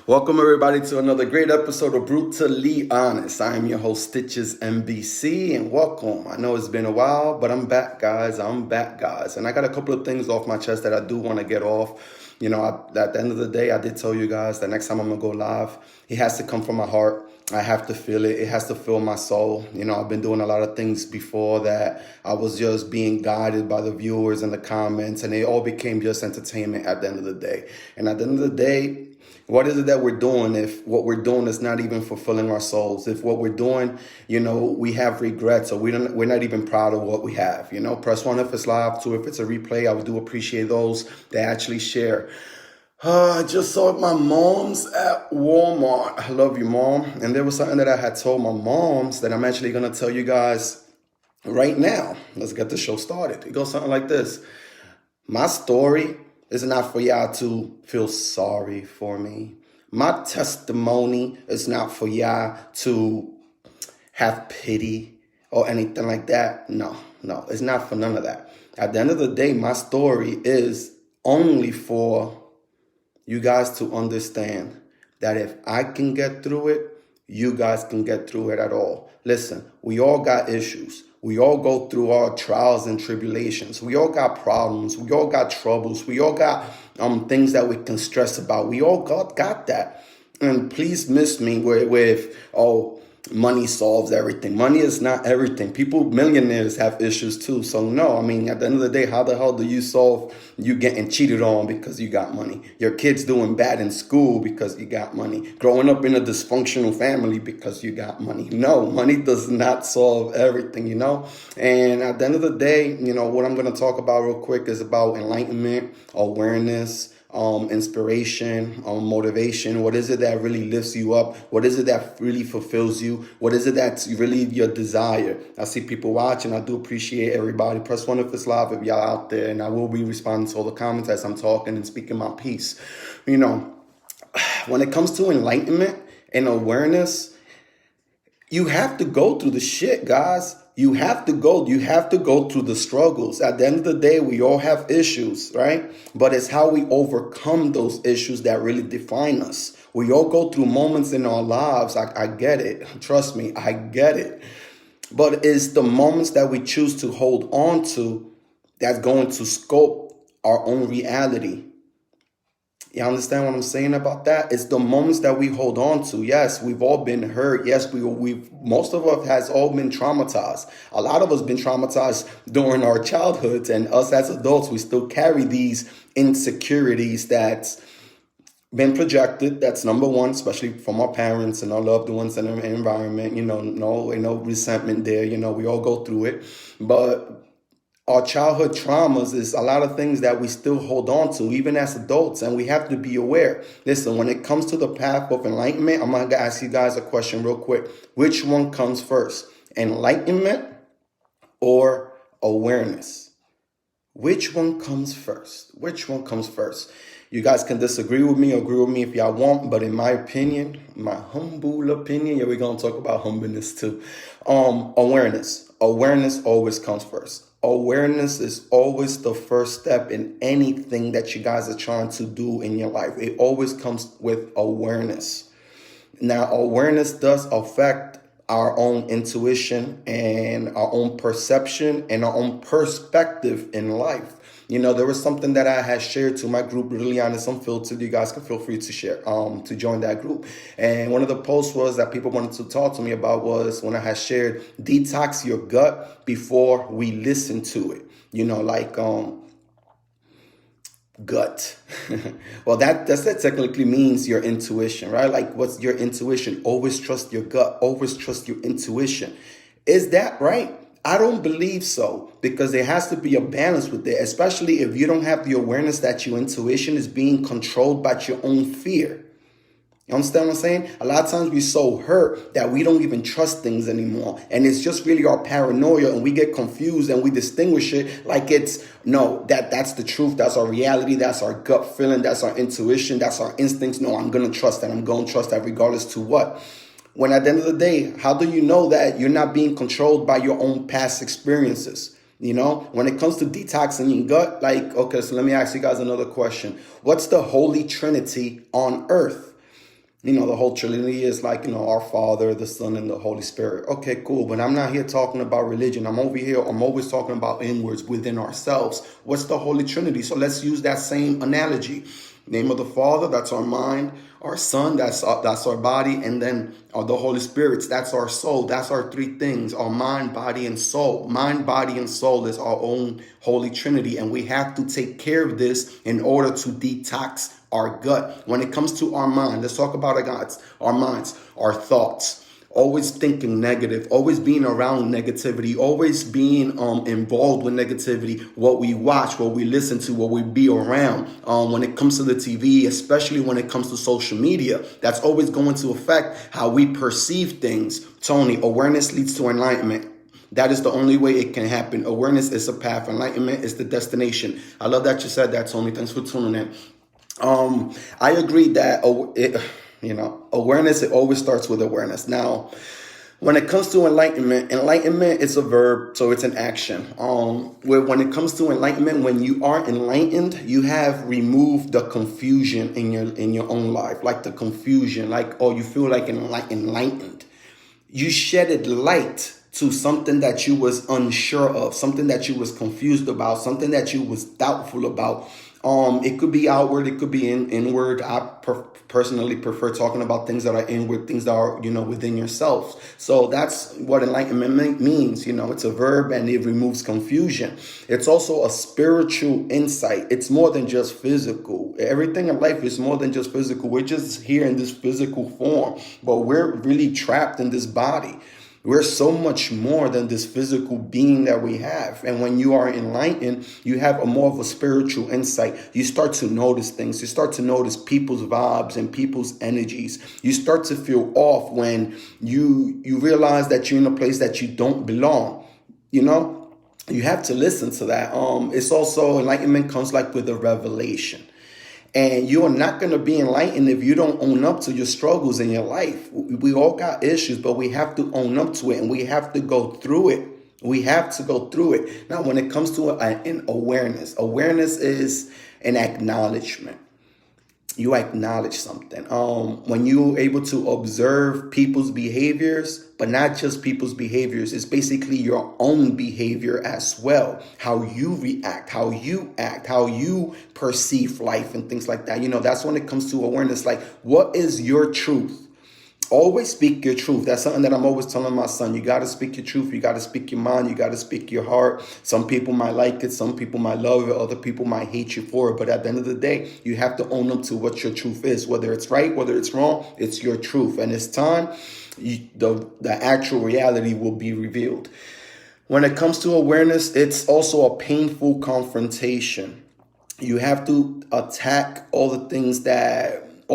Welcome everybody to another great episode of Brutally Honest. I am your host Stitches MBC and welcome. I know it's been a while, but I'm back guys. And I got a couple of things off my chest that I do want to get off. At the end of the day, I did tell you guys that next time I'm going to go live, it has to come from my heart. I have to feel it. It has to fill my soul. I've been doing a lot of things before that I was just being guided by the viewers and the comments, and it all became just entertainment at the end of the day. And at the end of the day, what is it that we're doing if what we're doing is not even fulfilling our souls? If what we're doing, we have regrets or we're not even proud of what we have. Press 1 if it's live, 2 if it's a replay. I do appreciate those that actually share. I just saw my mom's at Walmart. I love you, Mom. And there was something that I had told my moms that I'm actually going to tell you guys right now. Let's get the show started. It goes something like this. My story is not for y'all to feel sorry for me. My testimony is not for y'all to have pity or anything like that. No, it's not for none of that. At the end of the day, my story is only for you guys to understand that if I can get through it, you guys can get through it at all. Listen, we all got issues. We all go through our trials and tribulations. We all got problems. We all got troubles. We all got things that we can stress about. We all got that. And please miss me with money solves everything. Money is not everything. Millionaires have issues too. So no, at the end of the day, how the hell do you solve you getting cheated on because you got money? Your kids doing bad in school because you got money. Growing up in a dysfunctional family because you got money. No, money does not solve everything, And at the end of the day, what I'm going to talk about real quick is about enlightenment, awareness, inspiration, motivation. What is it that really lifts you up? What is it that really fulfills you? What is it that's really your desire? I see people watching. I do appreciate everybody. Press 1 if it's live if y'all out there, and I will be responding to all the comments as I'm talking and speaking my piece. When it comes to enlightenment and awareness, you have to go through the shit, guys. You have to go through the struggles. At the end of the day, we all have issues, right? But it's how we overcome those issues that really define us. We all go through moments in our lives. I get it. Trust me, I get it. But it's the moments that we choose to hold on to that's going to sculpt our own reality. You understand what I'm saying about that? It's the moments that we hold on to. Yes, we've all been hurt. Yes, most of us has all been traumatized. A lot of us been traumatized during our childhoods, and us as adults, we still carry these insecurities that's been projected. That's number one, especially from our parents and our loved ones and our environment. No resentment there. We all go through it, but our childhood traumas is a lot of things that we still hold on to, even as adults, and we have to be aware. Listen, when it comes to the path of enlightenment, I'm going to ask you guys a question real quick. Which one comes first? Enlightenment or awareness? Which one comes first? You guys can disagree with me or agree with me if y'all want, but in my opinion, my humble opinion, we're going to talk about humbleness too. Awareness always comes first. Awareness is always the first step in anything that you guys are trying to do in your life. It always comes with awareness. Now, awareness does affect our own intuition and our own perception and our own perspective in life. There was something that I had shared to my group, Brutally Honest, Unfiltered. You guys can feel free to share, to join that group. And one of the posts was that people wanted to talk to me about was when I had shared detox your gut before we listen to it. Gut. Well, that technically means your intuition, right? Like, what's your intuition? Always trust your gut. Always trust your intuition. Is that right? I don't believe so, because there has to be a balance with it, especially if you don't have the awareness that your intuition is being controlled by your own fear. You understand what I'm saying? A lot of times we're so hurt that we don't even trust things anymore. And it's just really our paranoia, and we get confused and we distinguish it like that's the truth. That's our reality. That's our gut feeling. That's our intuition. That's our instincts. No, I'm going to trust that. I'm going to trust that regardless to what. When at the end of the day, how do you know that you're not being controlled by your own past experiences? When it comes to detoxing your gut, so let me ask you guys another question. What's the Holy Trinity on earth? The whole Trinity is like, our Father, the Son, and the Holy Spirit. Okay, cool. But I'm not here talking about religion. I'm always talking about inwards within ourselves. What's the Holy Trinity? So let's use that same analogy. Name of the Father, that's our mind. Our Son, that's our body. And then the Holy Spirit, that's our soul. That's our three things, our mind, body, and soul. Mind, body, and soul is our own Holy Trinity. And we have to take care of this in order to detox our gut. When it comes to our mind, let's talk about our minds, our thoughts. Always thinking negative, always being around negativity, always being involved with negativity, what we watch, what we listen to, what we be around. When it comes to the TV, especially when it comes to social media, that's always going to affect how we perceive things. Tony, awareness leads to enlightenment. That is the only way it can happen. Awareness is a path. Enlightenment is the destination. I love that you said that, Tony. Thanks for tuning in. I agree that awareness, it always starts with awareness. Now, when it comes to enlightenment is a verb, so it's an action. When it comes to enlightenment, when you are enlightened, you have removed the confusion in your own life, like the confusion, you feel like enlightened. You shedded light to something that you was unsure of, something that you was confused about, something that you was doubtful about. It could be outward, it could be inward. I personally prefer talking about things that are inward, things that are, within yourself. So that's what enlightenment means. It's a verb and it removes confusion. It's also a spiritual insight. It's more than just physical. Everything in life is more than just physical. We're just here in this physical form, but we're really trapped in this body. We're so much more than this physical being that we have. And when you are enlightened, you have more of a spiritual insight. You start to notice things. You start to notice people's vibes and people's energies. You start to feel off when you realize that you're in a place that you don't belong. You have to listen to that. It's also, enlightenment comes with a revelation. And you are not going to be enlightened if you don't own up to your struggles in your life. We all got issues, but we have to own up to it and we have to go through it. We have to go through it. Now, when it comes to an awareness is an acknowledgement. You acknowledge something. When you're able to observe people's behaviors, but not just people's behaviors, it's basically your own behavior as well. How you react, how you act, how you perceive life and things like that. That's when it comes to awareness. What is your truth? Always speak your truth. That's something that I'm always telling my son. You got to speak your truth. You got to speak your mind. You got to speak your heart. Some people might like it. Some people might love it. Other people might hate you for it. But at the end of the day, you have to own up to what your truth is. Whether it's right, whether it's wrong, it's your truth. And it's time the actual reality will be revealed. When it comes to awareness, it's also a painful confrontation. You have to attack all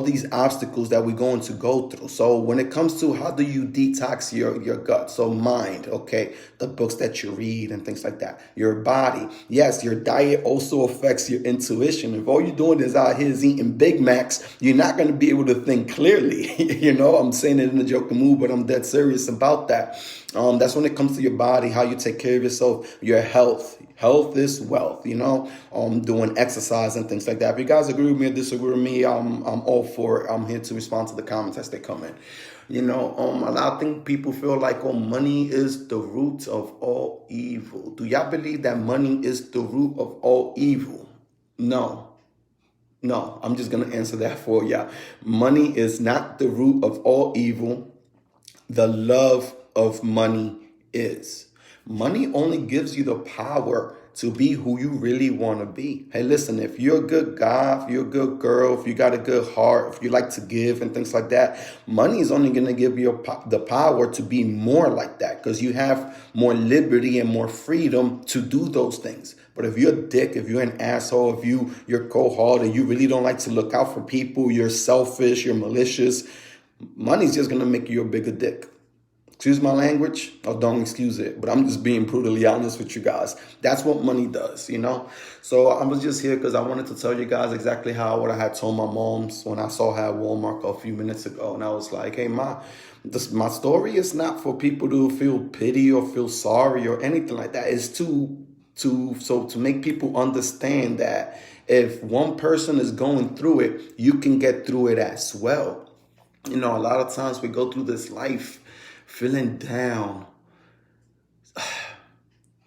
these obstacles that we're going to go through. So when it comes to how do you detox your gut? So mind, okay, the books that you read and things like that. Your body, yes, your diet also affects your intuition. If all you're doing is out here is eating Big Macs, you're not going to be able to think clearly. I'm saying it in a joking mood, but I'm dead serious about that. That's when it comes to your body, how you take care of yourself, your health. Health is wealth, doing exercise and things like that. If you guys agree with me or disagree with me, I'm all for it. I'm here to respond to the comments as they come in. A lot of things people feel like, money is the root of all evil. Do y'all believe that money is the root of all evil? No, I'm just going to answer that for y'all. Money is not the root of all evil. The love of money is. Money only gives you the power to be who you really want to be. Hey, listen, if you're a good guy, if you're a good girl, if you got a good heart, if you like to give and things like that, money is only going to give you the power to be more like that because you have more liberty and more freedom to do those things. But if you're a dick, if you're an asshole, if you're cold-hearted, you really don't like to look out for people, you're selfish, you're malicious, money's just going to make you a bigger dick. Excuse my language, or don't excuse it, but I'm just being brutally honest with you guys. That's what money does, So I was just here because I wanted to tell you guys exactly what I had told my moms when I saw her at Walmart a few minutes ago. And I was like, hey, my story is not for people to feel pity or feel sorry or anything like that. It's to make people understand that if one person is going through it, you can get through it as well. You know, a lot of times we go through this life feeling down.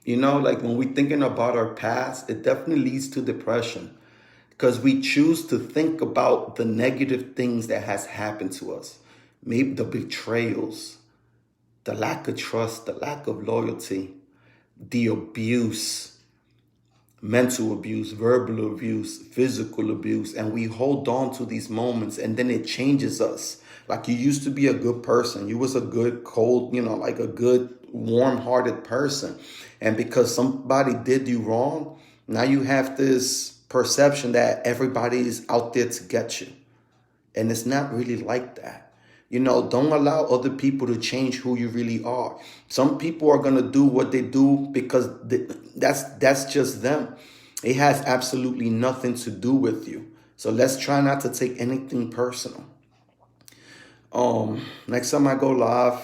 You know, like when we're thinking about our past, it definitely leads to depression because we choose to think about the negative things that has happened to us. Maybe the betrayals, the lack of trust, the lack of loyalty, the abuse, mental abuse, verbal abuse, physical abuse, and we hold on to these moments and then it changes us. Like you used to be a good person. You was a good, cold, like a good, warm-hearted person. And because somebody did you wrong, now you have this perception that everybody is out there to get you. And it's not really like that. You know, don't allow other people to change who you really are. Some people are going to do what they do because that's just them. It has absolutely nothing to do with you. So let's try not to take anything personal. Next time I go live,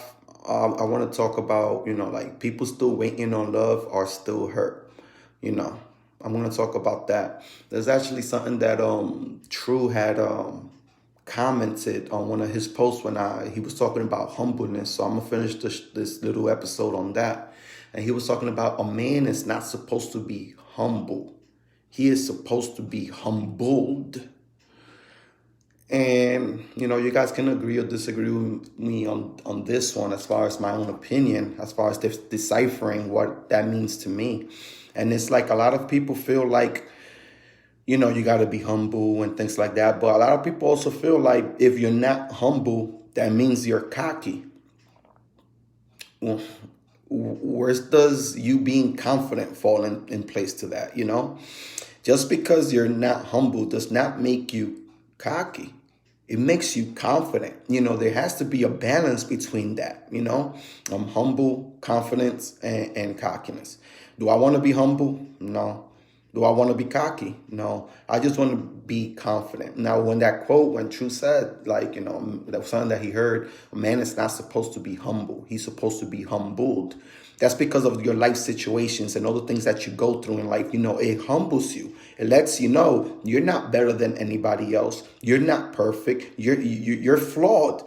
I want to talk about, like people still waiting on love are still hurt. I'm going to talk about that. There's actually something that True had commented on one of his posts when he was talking about humbleness. So I'm gonna finish this little episode on that. And he was talking about a man is not supposed to be humble. He is supposed to be humbled. And you guys can agree or disagree with me on this one as far as my own opinion, as far as deciphering what that means to me. And it's like a lot of people feel like you got to be humble and things like that. But a lot of people also feel like if you're not humble, that means you're cocky. Well, where does you being confident fall in place to that, Just because you're not humble does not make you cocky. It makes you confident. There has to be a balance between that, humble, confidence, and cockiness. Do I want to be humble? No. Do I want to be cocky? No. I just want to be confident. Now, when True said, that was something that he heard, a man is not supposed to be humble. He's supposed to be humbled. That's because of your life situations and all the things that you go through in life. It humbles you. It lets you know you're not better than anybody else. You're not perfect. You're flawed.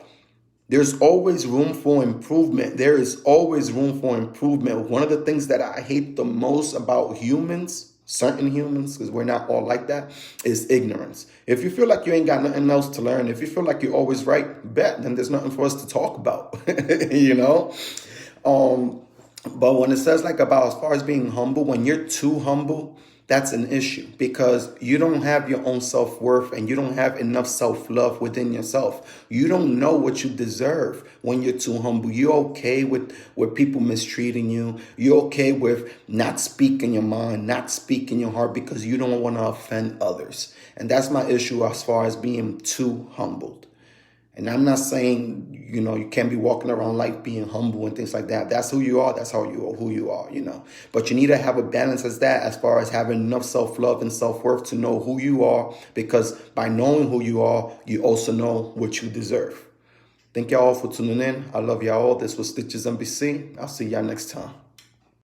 There's always room for improvement. There is always room for improvement. One of the things that I hate the most about humans, certain humans, because we're not all like that, is ignorance. If you feel like you ain't got nothing else to learn, if you feel like you're always right, then there's nothing for us to talk about, But when it says about as far as being humble, when you're too humble, that's an issue because you don't have your own self-worth and you don't have enough self-love within yourself. You don't know what you deserve when you're too humble. You're okay with people mistreating you. You're okay with not speaking your mind, not speaking your heart because you don't want to offend others. And that's my issue as far as being too humbled. And I'm not saying, you can't be walking around life being humble and things like that. That's who you are. That's who you are, But you need to have a balance as far as having enough self-love and self-worth to know who you are. Because by knowing who you are, you also know what you deserve. Thank y'all for tuning in. I love y'all. This was Stitches NBC. I'll see y'all next time.